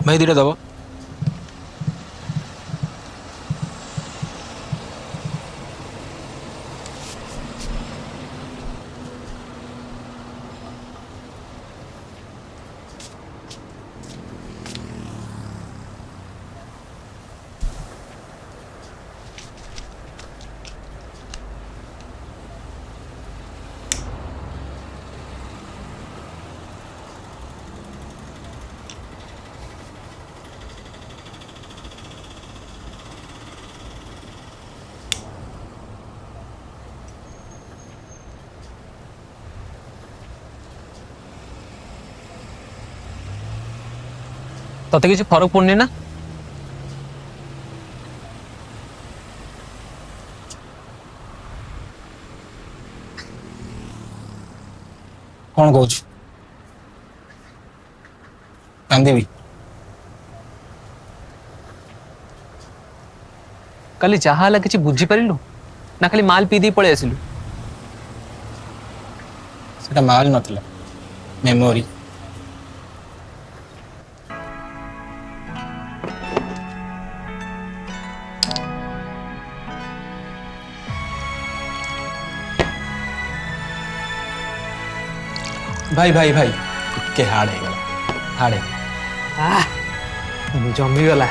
भाई धीरे दबो। तते किसी फरक पड़नी ना? कौन कौच कांदीबी काली जहा हला किसी बुझी परिलु ना खाली माल पी दी पळे आसिलु? सेटा माल नथिला मेमोरी। भाई भाई भाई के हार्ड है गला हार्ड है। जमी गला।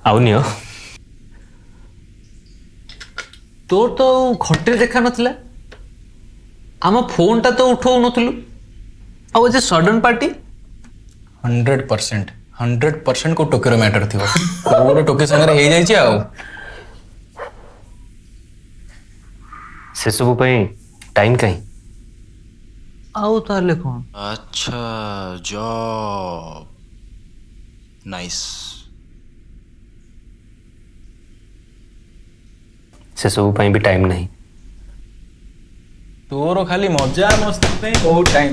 आउनी हो तोर तो घटे देखा नथिला आम फोन टा तो उठो नथलु आ जे सडन पार्टी 100% को टोकेर मैटर थी गोटे टोके संगे हो जाइए आउ से सब टाइम कहीं आउ ताले कौन? अच्छा जॉब नाइस। से सब भी टाइम नहीं। तोर खाली मजा मस्ती पे बहुत टाइम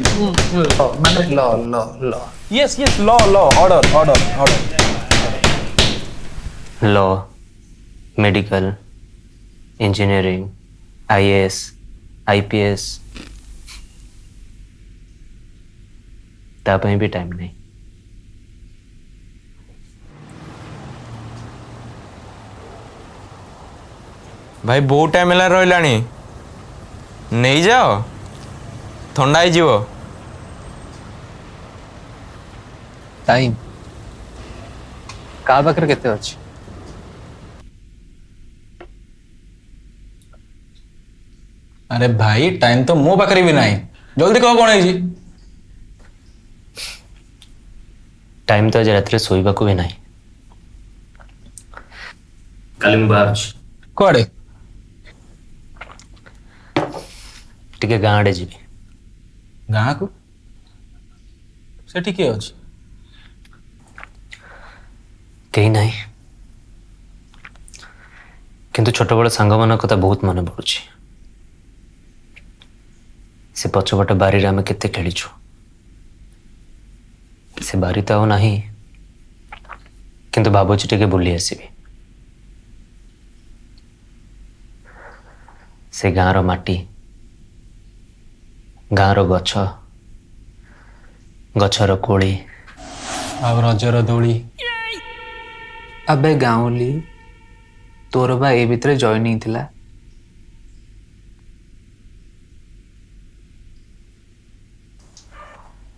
माने ल ल ल yes yes law law order order order law medical engineering IAS IPS तापहीं भी टाइम नहीं। भाई बहुत टाइम है रहा नहीं जाओ थंडा हो टाइम का पाखरे केते अछि? अरे भाई टाइम तो मो पाखरे भी नहीं जल्दी कह कौन है टाइम तो आज रात शोवा को भी नहीं। काली मैं बाहर कड़े टिके गाँ आड़े जीवी। गाँ को सेठी किए अछि? कहीं नहीं किंतु छोट बड़ सांग मान कथा बहुत मन पड़ुछि। से पछपट बारी आम केते खेलीछु से बारी तो नहीं किंतु भावुछि टिके बुली आसीबी से गाँर माटी गाँर गछ गछर कोली आ रजर दोली अबे गाँवली तोर बा ए भितर जॉइनिंग थिला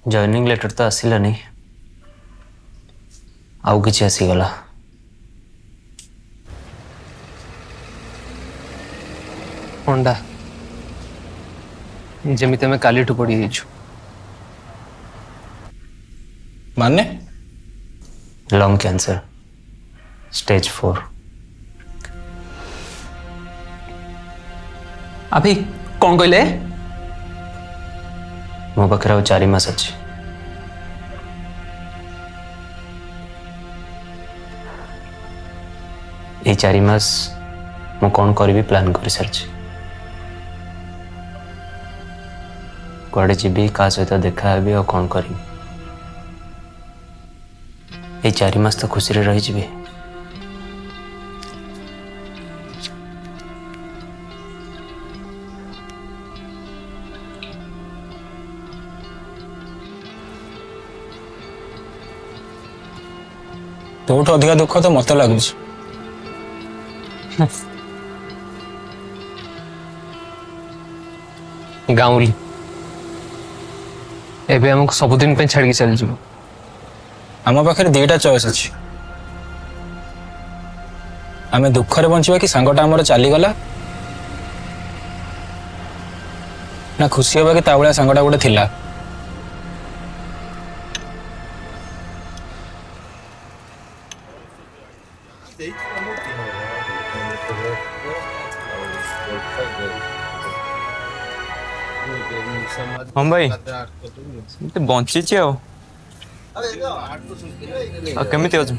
जॉइनिंग लेटर तो आसिला नहीं आउ किछि आसीगला। होंडा जमिते में काली ठु पड़ी हिछु माने लंग कैंसर स्टेज 4। अभी कौन कहले? मो पाखे आ 4 मास अच्छी ये 4 मास मु कौन करी प्लान कर सारी कुआड़े जीवी क्या सहित देखा और कौन करी এই 4 মাস তো ଖୁସିରେ ରହିଯିବି। ତୋଠୁ ଅଧିକା ଦୁଃଖ ତ ମତେ ଲାଗୁଛି। ଗାଉଁଲି ଏବେ ଆମକୁ ସବୁଦିନ ପାଇଁ ଛାଡ଼ିକି ଚାଲିଯିବ। ଆମ ପାଖରେ ଦିଟା ଚଏସ୍ ଅଛି, ଆମେ ଦୁଃଖରେ ବଞ୍ଚିବା କି ସାଙ୍ଗଟା ଆମର ଚାଲିଗଲା, ନା ଖୁସି ହବା କି ତା ଭଳିଆ ସାଙ୍ଗଟା ଗୋଟେ ଥିଲା। ହଁ ଭାଇ ଏମିତି ବଞ୍ଚିଛି ଆଉ କେମିତି ଅଛୁ?